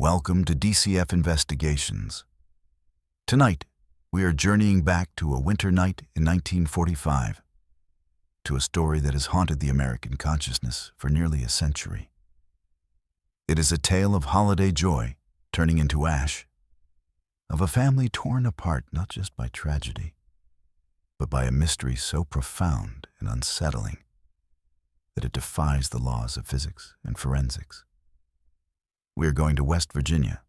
Welcome to DCF Investigations. Tonight, we are journeying back to a winter night in 1945, to a story that has haunted the American consciousness for nearly a century. It is a tale of holiday joy turning into ash, of a family torn apart not just by tragedy, but by a mystery so profound and unsettling that it defies the laws of physics and forensics. We are going to West Virginia,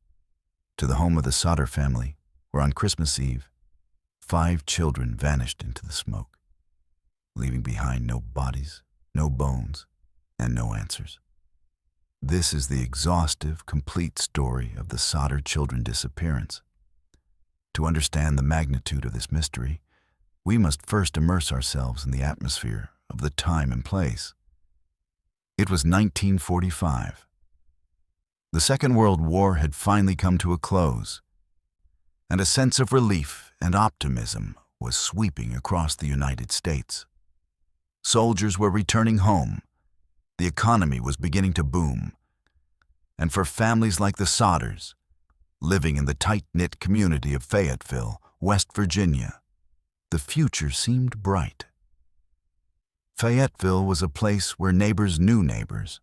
to the home of the Sodder family, where on Christmas Eve, 5 children vanished into the smoke, leaving behind no bodies, no bones, and no answers. This is the exhaustive, complete story of the Sodder Children disappearance. To understand the magnitude of this mystery, we must first immerse ourselves in the atmosphere of the time and place. It was 1945. The Second World War had finally come to a close, and a sense of relief and optimism was sweeping across the United States. Soldiers were returning home, the economy was beginning to boom, and for families like the Sodders, living in the tight-knit community of Fayetteville, West Virginia, the future seemed bright. Fayetteville was a place where neighbors knew neighbors,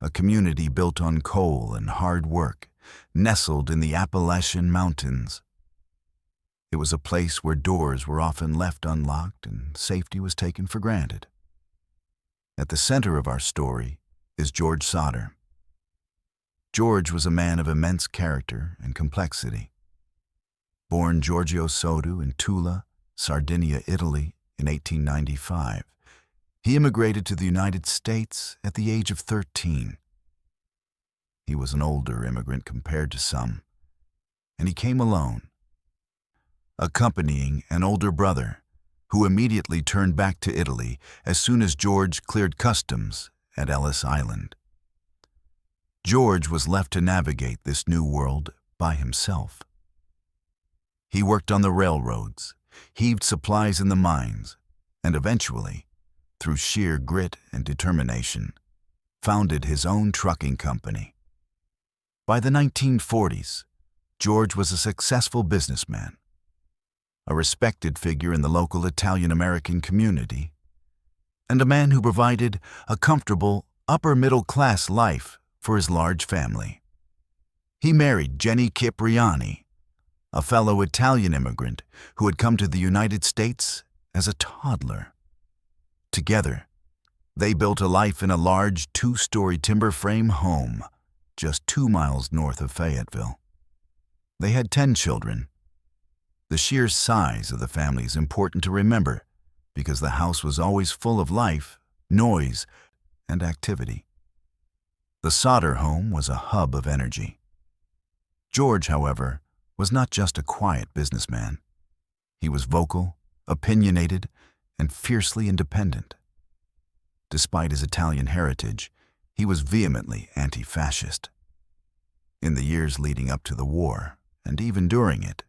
a community built on coal and hard work, nestled in the Appalachian Mountains. It was a place where doors were often left unlocked and safety was taken for granted. At the center of our story is George Sodder. George was a man of immense character and complexity. Born Giorgio Sodu in Tula, Sardinia, Italy in 1895, he immigrated to the United States at the age of 13. He was an older immigrant compared to some, and he came alone, accompanying an older brother who immediately turned back to Italy as soon as George cleared customs at Ellis Island. George was left to navigate this new world by himself. He worked on the railroads, heaved supplies in the mines, and eventually, through sheer grit and determination, founded his own trucking company. By the 1940s, George was a successful businessman, a respected figure in the local Italian-American community, and a man who provided a comfortable, upper-middle-class life for his large family. He married Jenny Cipriani, a fellow Italian immigrant who had come to the United States as a toddler. Together, they built a life in a large 2-story timber frame home just 2 miles north of Fayetteville. They had 10 children. The sheer size of the family is important to remember because the house was always full of life, noise, and activity. The Sodder home was a hub of energy. George, however, was not just a quiet businessman. He was vocal, opinionated, and fiercely independent. Despite his Italian heritage, he was vehemently anti-fascist. In the years leading up to the war, and even during it,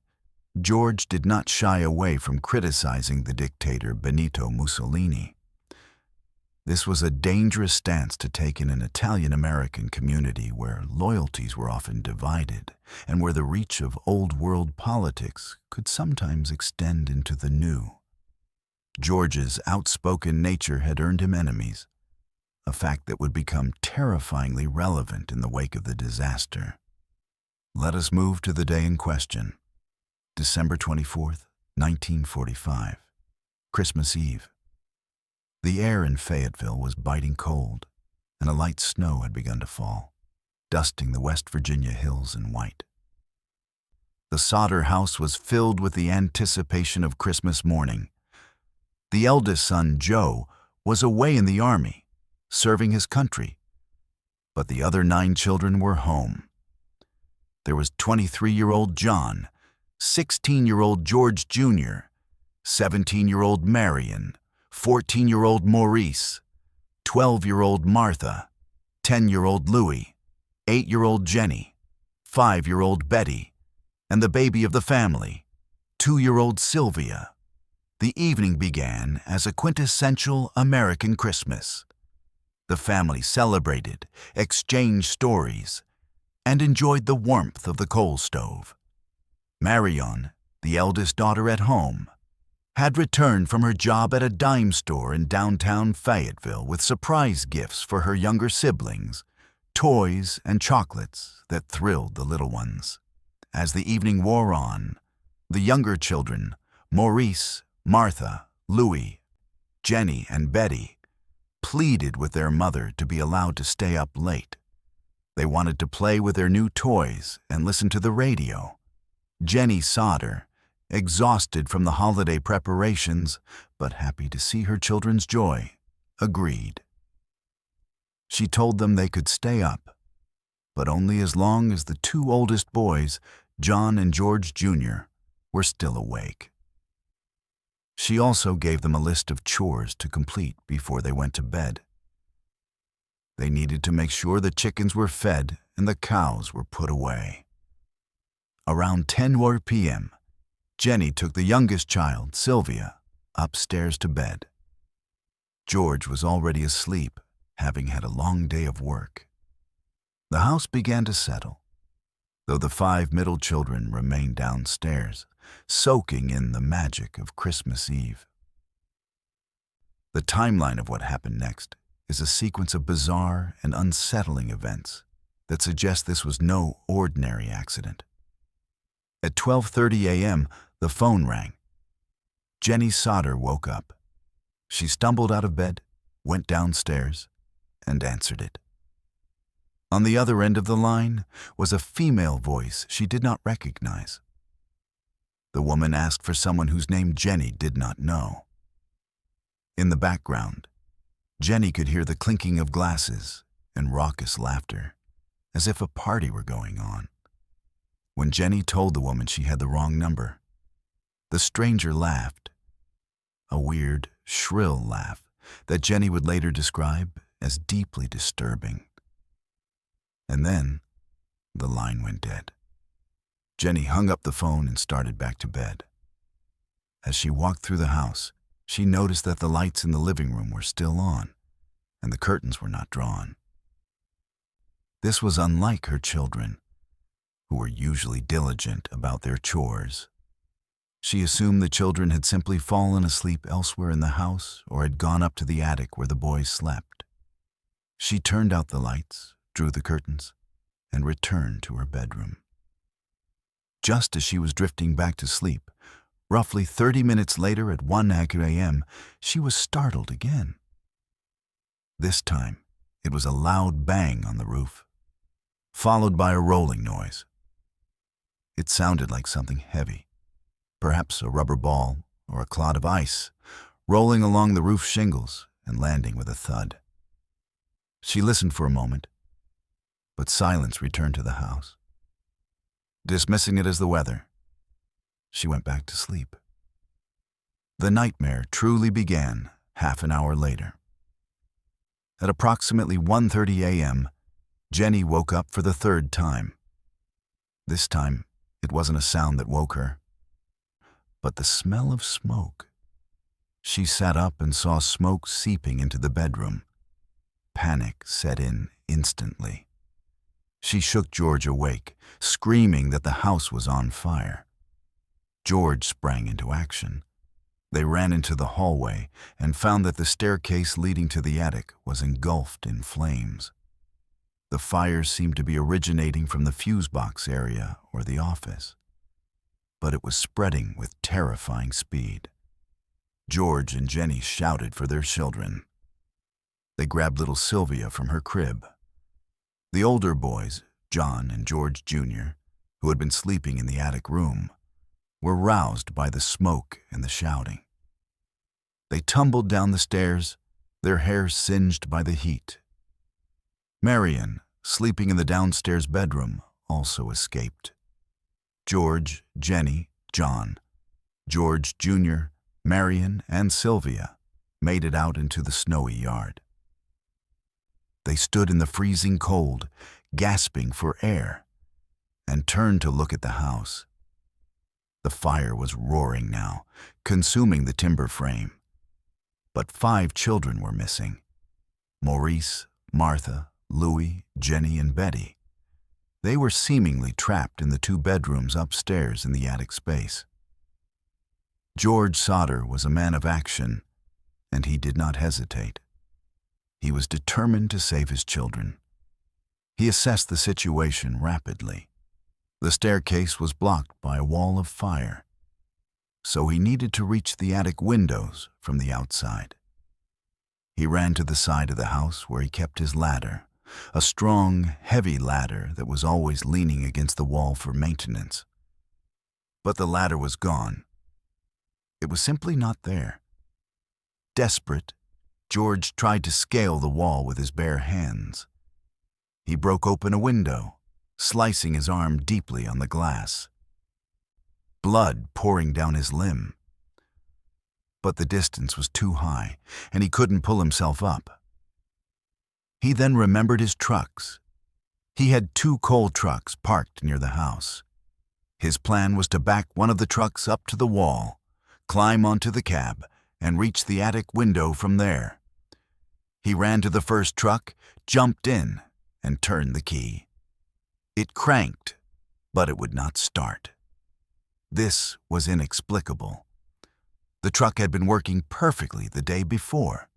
George did not shy away from criticizing the dictator Benito Mussolini. This was a dangerous stance to take in an Italian-American community where loyalties were often divided and where the reach of old-world politics could sometimes extend into the new. George's outspoken nature had earned him enemies, a fact that would become terrifyingly relevant in the wake of the disaster. Let us move to the day in question, December 24th, 1945, Christmas Eve. The air in Fayetteville was biting cold, and a light snow had begun to fall, dusting the West Virginia hills in white. The Sodder house was filled with the anticipation of Christmas morning. The eldest son, Joe, was away in the army, serving his country, but the other 9 children were home. There was 23-year-old John, 16-year-old George Jr., 17-year-old Marion, 14-year-old Maurice, 12-year-old Martha, 10-year-old Louis, 8-year-old Jenny, 5-year-old Betty, and the baby of the family, 2-year-old Sylvia. The evening began as a quintessential American Christmas. The family celebrated, exchanged stories, and enjoyed the warmth of the coal stove. Marion, the eldest daughter at home, had returned from her job at a dime store in downtown Fayetteville with surprise gifts for her younger siblings, toys and chocolates that thrilled the little ones. As the evening wore on, the younger children, Maurice, Martha, Louis, Jenny, and Betty, pleaded with their mother to be allowed to stay up late. They wanted to play with their new toys and listen to the radio. Jenny Sodder, exhausted from the holiday preparations, but happy to see her children's joy, agreed. She told them they could stay up, but only as long as the two oldest boys, John and George Jr., were still awake. She also gave them a list of chores to complete before they went to bed. They needed to make sure the chickens were fed and the cows were put away. Around 10 p.m., Jenny took the youngest child, Sylvia, upstairs to bed. George was already asleep, having had a long day of work. The house began to settle, though the 5 middle children remained downstairs, soaking in the magic of Christmas Eve. The timeline of what happened next is a sequence of bizarre and unsettling events that suggest this was no ordinary accident. At 12:30 a.m., the phone rang. Jenny Sodder woke up. She stumbled out of bed, went downstairs, and answered it. On the other end of the line was a female voice she did not recognize. The woman asked for someone whose name Jenny did not know. In the background, Jenny could hear the clinking of glasses and raucous laughter, as if a party were going on. When Jenny told the woman she had the wrong number, the stranger laughed, a weird, shrill laugh that Jenny would later describe as deeply disturbing. And then the line went dead. Jenny hung up the phone and started back to bed. As she walked through the house, she noticed that the lights in the living room were still on, and the curtains were not drawn. This was unlike her children, who were usually diligent about their chores. She assumed the children had simply fallen asleep elsewhere in the house or had gone up to the attic where the boys slept. She turned out the lights, drew the curtains, and returned to her bedroom. Just as she was drifting back to sleep, roughly 30 minutes later at 1 a.m., she was startled again. This time, it was a loud bang on the roof, followed by a rolling noise. It sounded like something heavy, perhaps a rubber ball or a clod of ice, rolling along the roof shingles and landing with a thud. She listened for a moment, but silence returned to the house. Dismissing it as the weather, she went back to sleep. The nightmare truly began half an hour later. At approximately 1:30 a.m., Jenny woke up for the 3rd time. This time, it wasn't a sound that woke her, but the smell of smoke. She sat up and saw smoke seeping into the bedroom. Panic set in instantly. She shook George awake, screaming that the house was on fire. George sprang into action. They ran into the hallway and found that the staircase leading to the attic was engulfed in flames. The fire seemed to be originating from the fuse box area or the office, but it was spreading with terrifying speed. George and Jenny shouted for their children. They grabbed little Sylvia from her crib. The older boys, John and George Jr., who had been sleeping in the attic room, were roused by the smoke and the shouting. They tumbled down the stairs, their hair singed by the heat. Marion, sleeping in the downstairs bedroom, also escaped. George, Jenny, John, George Jr., Marion, and Sylvia made it out into the snowy yard. They stood in the freezing cold, gasping for air, and turned to look at the house. The fire was roaring now, consuming the timber frame. But 5 children were missing: Maurice, Martha, Louis, Jenny, and Betty. They were seemingly trapped in the 2 bedrooms upstairs in the attic space. George Sodder was a man of action, and he did not hesitate. He was determined to save his children. He assessed the situation rapidly. The staircase was blocked by a wall of fire, so he needed to reach the attic windows from the outside. He ran to the side of the house where he kept his ladder, a strong, heavy ladder that was always leaning against the wall for maintenance. But the ladder was gone. It was simply not there. Desperate, George tried to scale the wall with his bare hands. He broke open a window, slicing his arm deeply on the glass. Blood pouring down his limb. But the distance was too high, and he couldn't pull himself up. He then remembered his trucks. He had 2 coal trucks parked near the house. His plan was to back one of the trucks up to the wall, climb onto the cab, and reach the attic window from there. He ran to the first truck, jumped in, and turned the key. It cranked, but it would not start. This was inexplicable. The truck had been working perfectly the day before.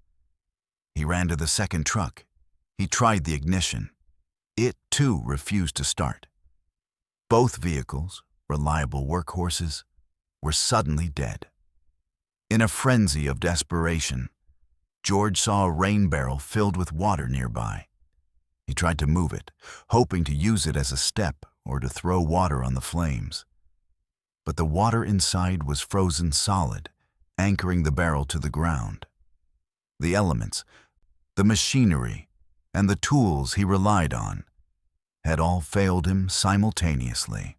He ran to the second truck. He tried the ignition. It, too, refused to start. Both vehicles, reliable workhorses, were suddenly dead. In a frenzy of desperation, George saw a rain barrel filled with water nearby. He tried to move it, hoping to use it as a step or to throw water on the flames. But the water inside was frozen solid, anchoring the barrel to the ground. The elements, the machinery, and the tools he relied on had all failed him simultaneously.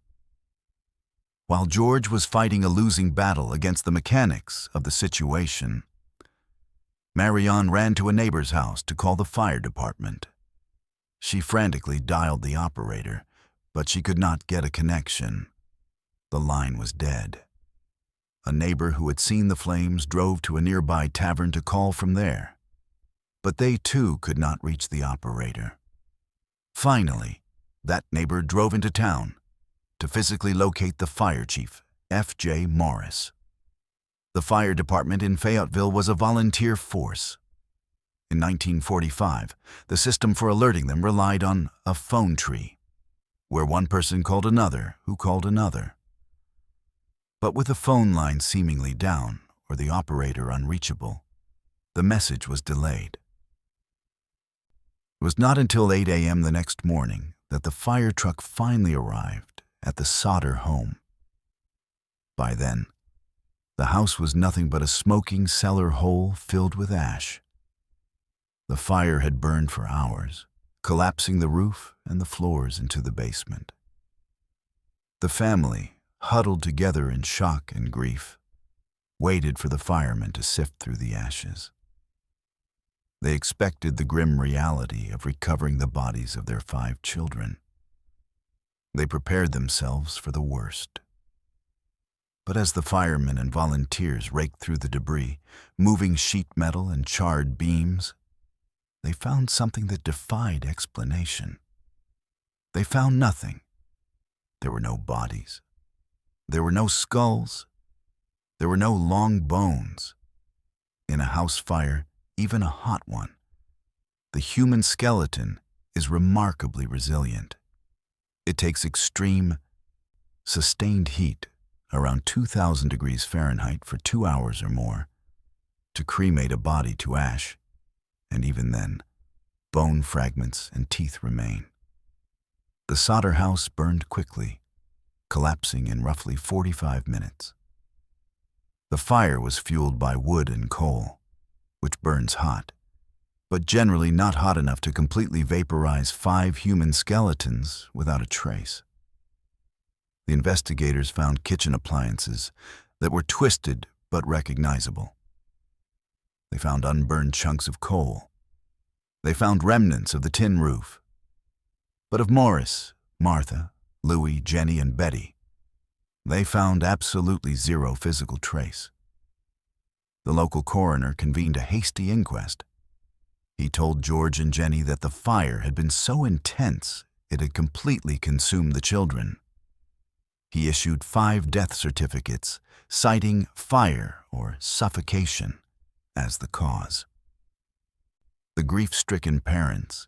While George was fighting a losing battle against the mechanics of the situation, Marianne ran to a neighbor's house to call the fire department. She frantically dialed the operator, but she could not get a connection. The line was dead. A neighbor who had seen the flames drove to a nearby tavern to call from there, but they too could not reach the operator. Finally, that neighbor drove into town to physically locate the fire chief, F.J. Morris. The fire department in Fayetteville was a volunteer force. In 1945, the system for alerting them relied on a phone tree, where one person called another who called another. But with the phone line seemingly down or the operator unreachable, the message was delayed. It was not until 8 a.m. the next morning that the fire truck finally arrived at the Sodder home. By then, the house was nothing but a smoking cellar hole filled with ash. The fire had burned for hours, collapsing the roof and the floors into the basement. The family, huddled together in shock and grief, waited for the firemen to sift through the ashes. They expected the grim reality of recovering the bodies of their 5 children. They prepared themselves for the worst. But as the firemen and volunteers raked through the debris, moving sheet metal and charred beams, they found something that defied explanation. They found nothing. There were no bodies. There were no skulls. There were no long bones. In a house fire, even a hot one, the human skeleton is remarkably resilient. It takes extreme, sustained heat, around 2,000 degrees Fahrenheit for 2 hours or more, to cremate a body to ash, and even then, bone fragments and teeth remain. The Sodder house burned quickly, collapsing in roughly 45 minutes. The fire was fueled by wood and coal, which burns hot, but generally not hot enough to completely vaporize 5 human skeletons without a trace. The investigators found kitchen appliances that were twisted but recognizable. They found unburned chunks of coal. They found remnants of the tin roof. But of Morris, Martha, Louie, Jenny, and Betty, they found absolutely zero physical trace. The local coroner convened a hasty inquest. He told George and Jenny that the fire had been so intense it had completely consumed the children. He issued 5 death certificates, citing fire or suffocation as the cause. The grief-stricken parents,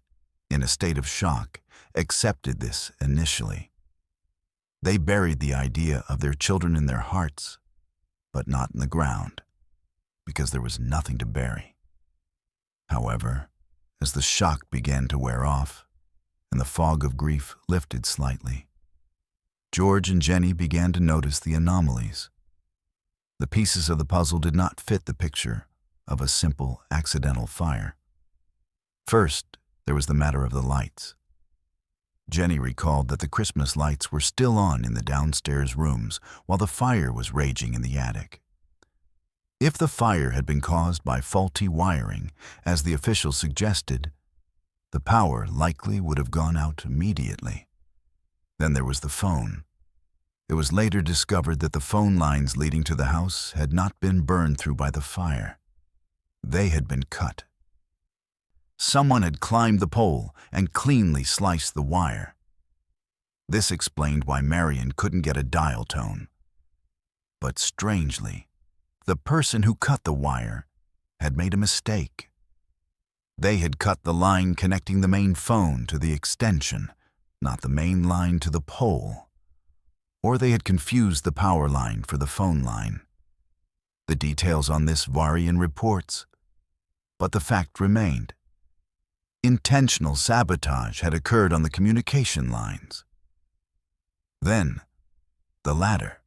in a state of shock, accepted this initially. They buried the idea of their children in their hearts, but not in the ground, because there was nothing to bury. However, as the shock began to wear off and the fog of grief lifted slightly, George and Jenny began to notice the anomalies. The pieces of the puzzle did not fit the picture of a simple accidental fire. First, there was the matter of the lights. Jenny recalled that the Christmas lights were still on in the downstairs rooms while the fire was raging in the attic. If the fire had been caused by faulty wiring, as the officials suggested, the power likely would have gone out immediately. Then there was the phone. It was later discovered that the phone lines leading to the house had not been burned through by the fire. They had been cut. Someone had climbed the pole and cleanly sliced the wire. This explained why Marion couldn't get a dial tone. But strangely, the person who cut the wire had made a mistake. They had cut the line connecting the main phone to the extension, not the main line to the pole. Or they had confused the power line for the phone line. The details on this vary in reports, but the fact remained. Intentional sabotage had occurred on the communication lines. Then, the ladder.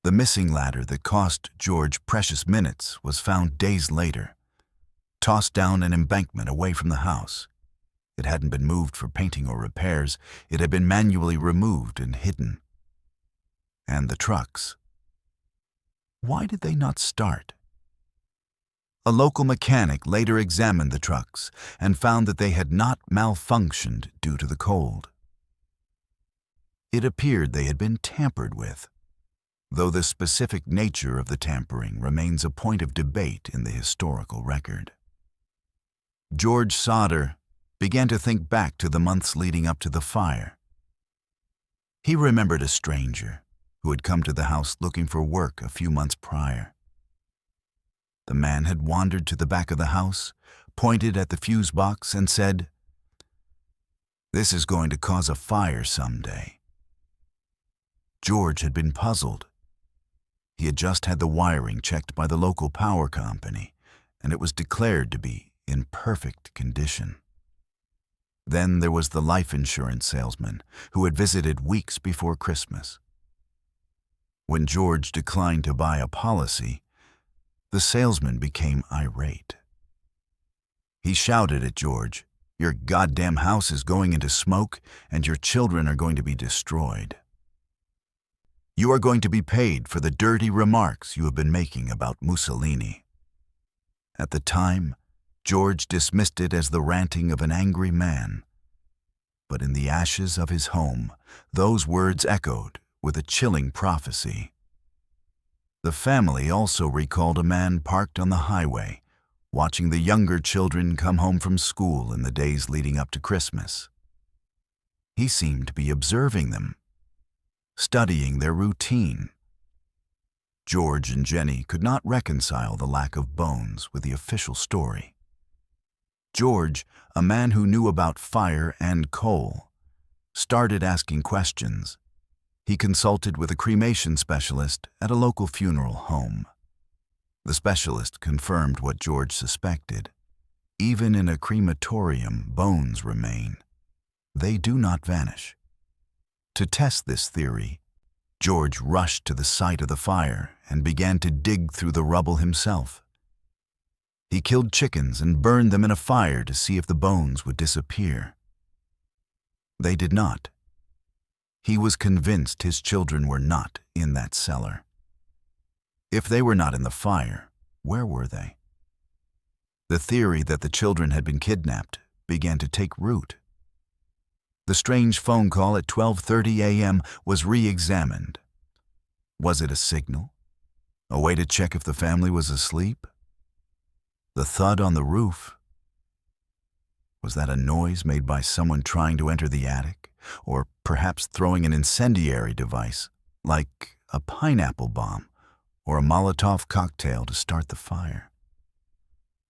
The missing ladder that cost George precious minutes was found days later, tossed down an embankment away from the house. It hadn't been moved for painting or repairs. It had been manually removed and hidden. And the trucks. Why did they not start? A local mechanic later examined the trucks and found that they had not malfunctioned due to the cold. It appeared they had been tampered with, though the specific nature of the tampering remains a point of debate in the historical record. George Sodder began to think back to the months leading up to the fire. He remembered a stranger who had come to the house looking for work a few months prior. The man had wandered to the back of the house, pointed at the fuse box, and said, "This is going to cause a fire someday." George had been puzzled. He had just had the wiring checked by the local power company, and it was declared to be in perfect condition. Then there was the life insurance salesman who had visited weeks before Christmas. When George declined to buy a policy, the salesman became irate. He shouted at George, "Your goddamn house is going into smoke and your children are going to be destroyed. You are going to be paid for the dirty remarks you have been making about Mussolini." At the time, George dismissed it as the ranting of an angry man. But in the ashes of his home, those words echoed with a chilling prophecy. The family also recalled a man parked on the highway, watching the younger children come home from school in the days leading up to Christmas. He seemed to be observing them, studying their routine. George and Jenny could not reconcile the lack of bones with the official story. George, a man who knew about fire and coal, started asking questions. He consulted with a cremation specialist at a local funeral home. The specialist confirmed what George suspected. Even in a crematorium, bones remain. They do not vanish. To test this theory, George rushed to the site of the fire and began to dig through the rubble himself. He killed chickens and burned them in a fire to see if the bones would disappear. They did not. He was convinced his children were not in that cellar. If they were not in the fire, where were they? The theory that the children had been kidnapped began to take root. The strange phone call at 12:30 a.m. was re-examined. Was it a signal? A way to check if the family was asleep? The thud on the roof? Was that a noise made by someone trying to enter the attic? Or perhaps throwing an incendiary device, like a pineapple bomb or a Molotov cocktail to start the fire?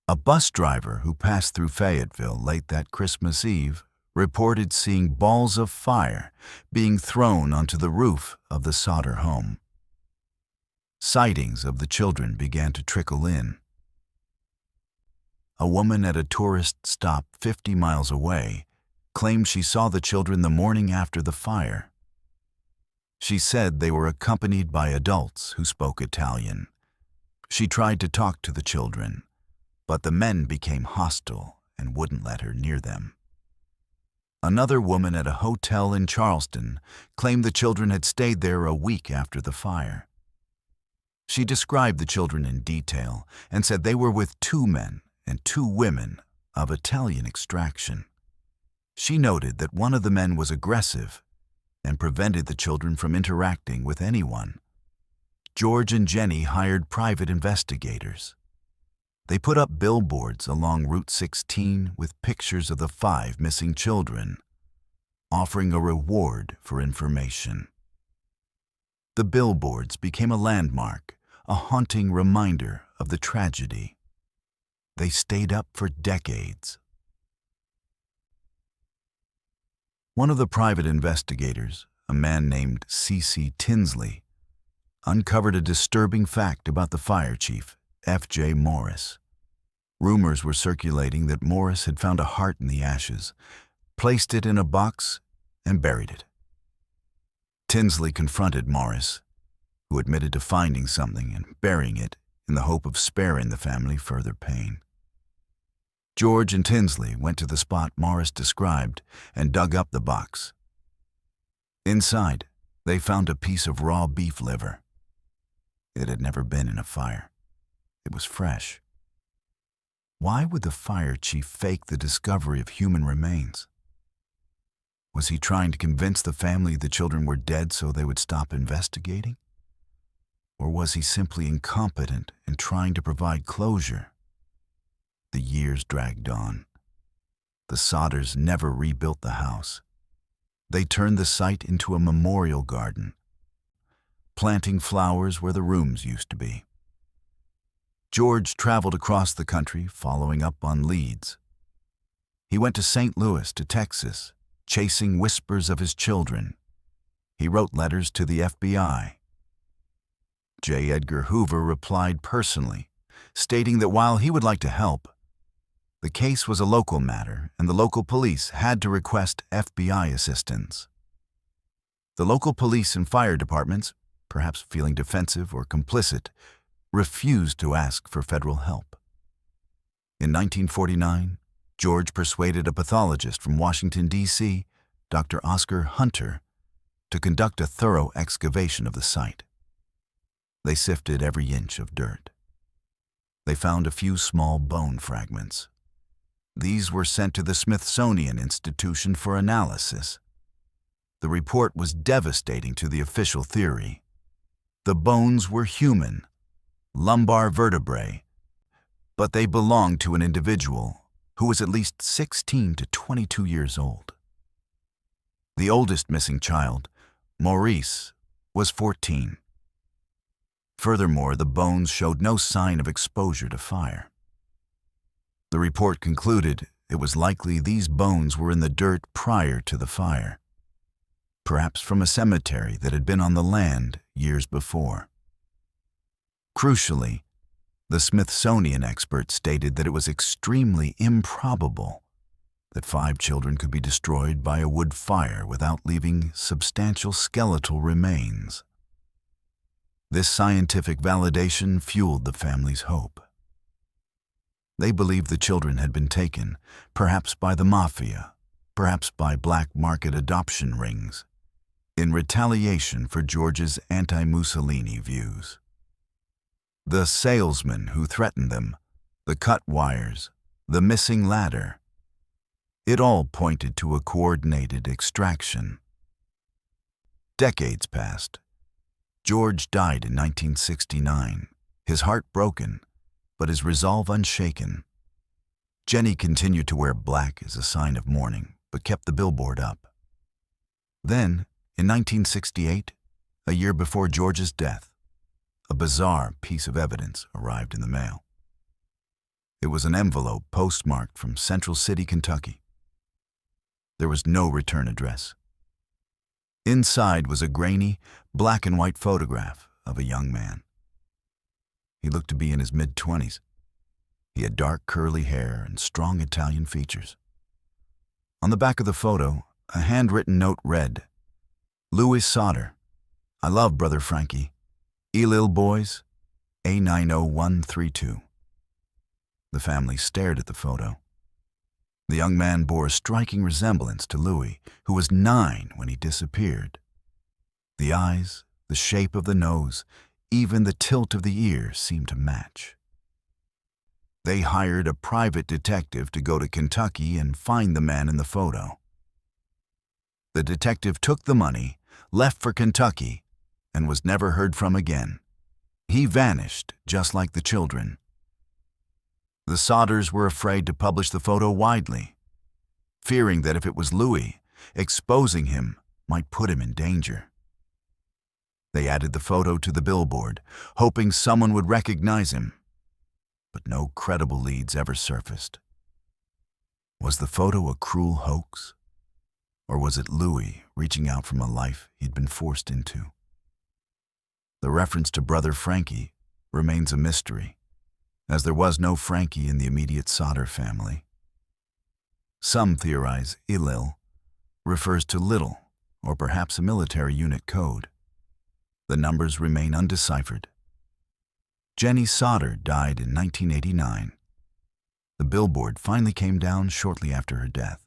A bus driver who passed through Fayetteville late that Christmas Eve reported seeing balls of fire being thrown onto the roof of the Sodder home. Sightings of the children began to trickle in. A woman at a tourist stop 50 miles away claimed she saw the children the morning after the fire. She said they were accompanied by adults who spoke Italian. She tried to talk to the children, but the men became hostile and wouldn't let her near them. Another woman at a hotel in Charleston claimed the children had stayed there a week after the fire. She described the children in detail and said they were with 2 men and 2 women of Italian extraction. She noted that one of the men was aggressive and prevented the children from interacting with anyone. George and Jenny hired private investigators. They put up billboards along Route 16 with pictures of the 5 missing children, offering a reward for information. The billboards became a landmark, a haunting reminder of the tragedy. They stayed up for decades. One of the private investigators, a man named C.C. Tinsley, uncovered a disturbing fact about the fire chief, F.J. Morris. Rumors were circulating that Morris had found a heart in the ashes, placed it in a box, and buried it. Tinsley confronted Morris, who admitted to finding something and burying it in the hope of sparing the family further pain. George and Tinsley went to the spot Morris described and dug up the box. Inside, they found a piece of raw beef liver. It had never been in a fire. It was fresh. Why would the fire chief fake the discovery of human remains? Was he trying to convince the family the children were dead so they would stop investigating? Or was he simply incompetent and trying to provide closure? The years dragged on. The Sodders never rebuilt the house. They turned the site into a memorial garden, planting flowers where the rooms used to be. George traveled across the country following up on leads. He went to St. Louis to Texas, chasing whispers of his children. He wrote letters to the FBI. J. Edgar Hoover replied personally, stating that while he would like to help, the case was a local matter and the local police had to request FBI assistance. The local police and fire departments, perhaps feeling defensive or complicit, refused to ask for federal help. In 1949, George persuaded a pathologist from Washington, D.C., Dr. Oscar Hunter, to conduct a thorough excavation of the site. They sifted every inch of dirt. They found a few small bone fragments. These were sent to the Smithsonian Institution for analysis. The report was devastating to the official theory. The bones were human, lumbar vertebrae, but they belonged to an individual who was at least 16 to 22 years old. The oldest missing child, Maurice, was 14. Furthermore, the bones showed no sign of exposure to fire. The report concluded it was likely these bones were in the dirt prior to the fire, perhaps from a cemetery that had been on the land years before. Crucially, the Smithsonian expert stated that it was extremely improbable that 5 children could be destroyed by a wood fire without leaving substantial skeletal remains. This scientific validation fueled the family's hope. They believed the children had been taken, perhaps by the mafia, perhaps by black market adoption rings, in retaliation for George's anti-Mussolini views. The salesman who threatened them, the cut wires, the missing ladder, it all pointed to a coordinated extraction. Decades passed. George died in 1969, his heart broken, but his resolve unshaken. Jenny continued to wear black as a sign of mourning, but kept the billboard up. Then, in 1968, a year before George's death, a bizarre piece of evidence arrived in the mail. It was an envelope postmarked from Central City, Kentucky. There was no return address. Inside was a grainy, black and white photograph of a young man. He looked to be in his mid-20s. He had dark curly hair and strong Italian features. On the back of the photo, a handwritten note read, "Louis Sodder, I love Brother Frankie. Elil Boys, A90132. The family stared at the photo. The young man bore a striking resemblance to Louis, who was 9 when he disappeared. The eyes, the shape of the nose, even the tilt of the ear seemed to match. They hired a private detective to go to Kentucky and find the man in the photo. The detective took the money, left for Kentucky, and was never heard from again. He vanished, just like the children. The Sodders were afraid to publish the photo widely, fearing that if it was Louis, exposing him might put him in danger. They added the photo to the billboard, hoping someone would recognize him, but no credible leads ever surfaced. Was the photo a cruel hoax? Or was it Louis reaching out from a life he'd been forced into? The reference to Brother Frankie remains a mystery, as there was no Frankie in the immediate Sodder family. Some theorize Elil refers to little, or perhaps a military unit code. The numbers remain undeciphered. Jenny Sodder died in 1989. The billboard finally came down shortly after her death.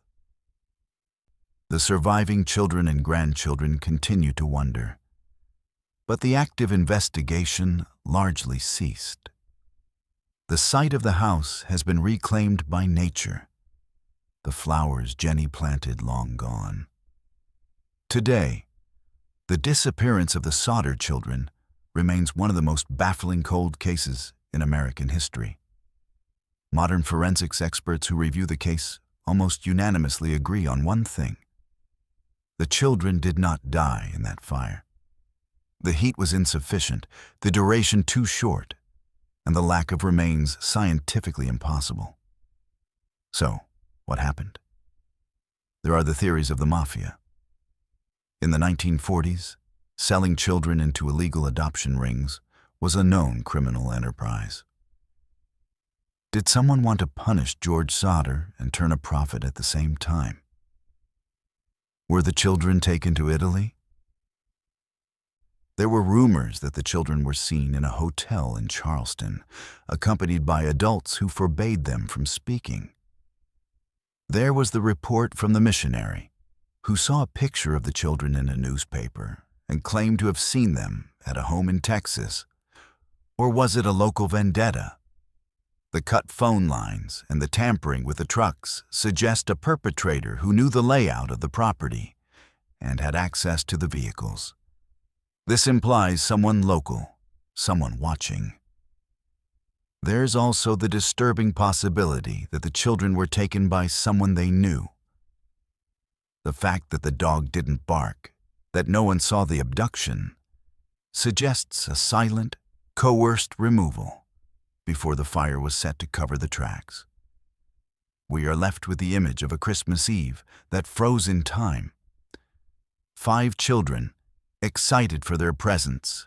The surviving children and grandchildren continue to wonder, but the active investigation largely ceased. The site of the house has been reclaimed by nature, the flowers Jenny planted long gone. Today, the disappearance of the Sodder children remains one of the most baffling cold cases in American history. Modern forensics experts who review the case almost unanimously agree on one thing. The children did not die in that fire. The heat was insufficient, the duration too short, and the lack of remains scientifically impossible. So, what happened? There are the theories of the mafia. In the 1940s, selling children into illegal adoption rings was a known criminal enterprise. Did someone want to punish George Sodder and turn a profit at the same time? Were the children taken to Italy? There were rumors that the children were seen in a hotel in Charleston, accompanied by adults who forbade them from speaking. There was the report from the missionary, who saw a picture of the children in a newspaper and claimed to have seen them at a home in Texas. Or was it a local vendetta? The cut phone lines and the tampering with the trucks suggest a perpetrator who knew the layout of the property and had access to the vehicles. This implies someone local, someone watching. There's also the disturbing possibility that the children were taken by someone they knew. The fact that the dog didn't bark, that no one saw the abduction, suggests a silent, coerced removal before the fire was set to cover the tracks. We are left with the image of a Christmas Eve that froze in time. 5 children, excited for their presents,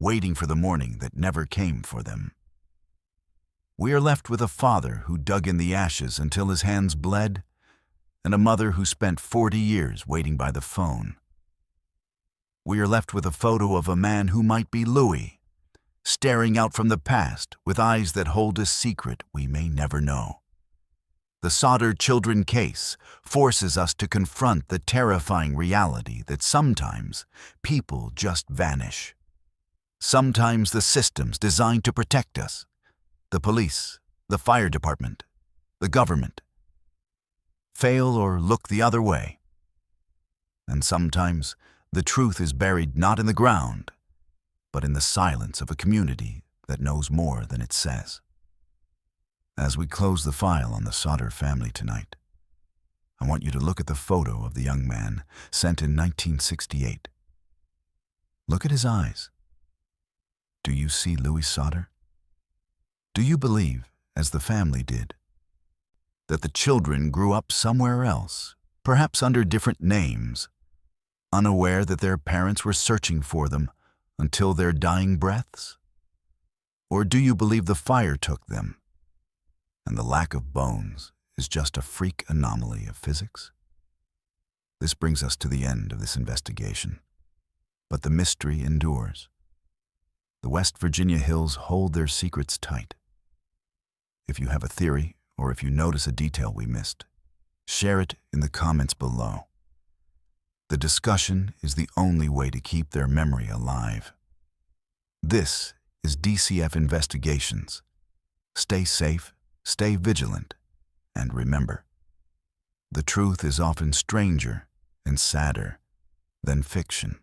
waiting for the morning that never came for them. We are left with a father who dug in the ashes until his hands bled, and a mother who spent 40 years waiting by the phone. We are left with a photo of a man who might be Louis, staring out from the past with eyes that hold a secret we may never know. The Sodder Children case forces us to confront the terrifying reality that sometimes people just vanish. Sometimes the systems designed to protect us, the police, the fire department, the government, fail or look the other way. And sometimes the truth is buried not in the ground, but in the silence of a community that knows more than it says. As we close the file on the Sodder family tonight, I want you to look at the photo of the young man sent in 1968. Look at his eyes. Do you see Louis Sodder? Do you believe, as the family did, that the children grew up somewhere else, perhaps under different names, unaware that their parents were searching for them until their dying breaths? Or do you believe the fire took them, and the lack of bones is just a freak anomaly of physics? This brings us to the end of this investigation, but the mystery endures. The West Virginia hills hold their secrets tight. If you have a theory, or if you notice a detail we missed, share it in the comments below. The discussion is the only way to keep their memory alive. This is DCF Investigations. Stay safe, stay vigilant, and remember, the truth is often stranger and sadder than fiction.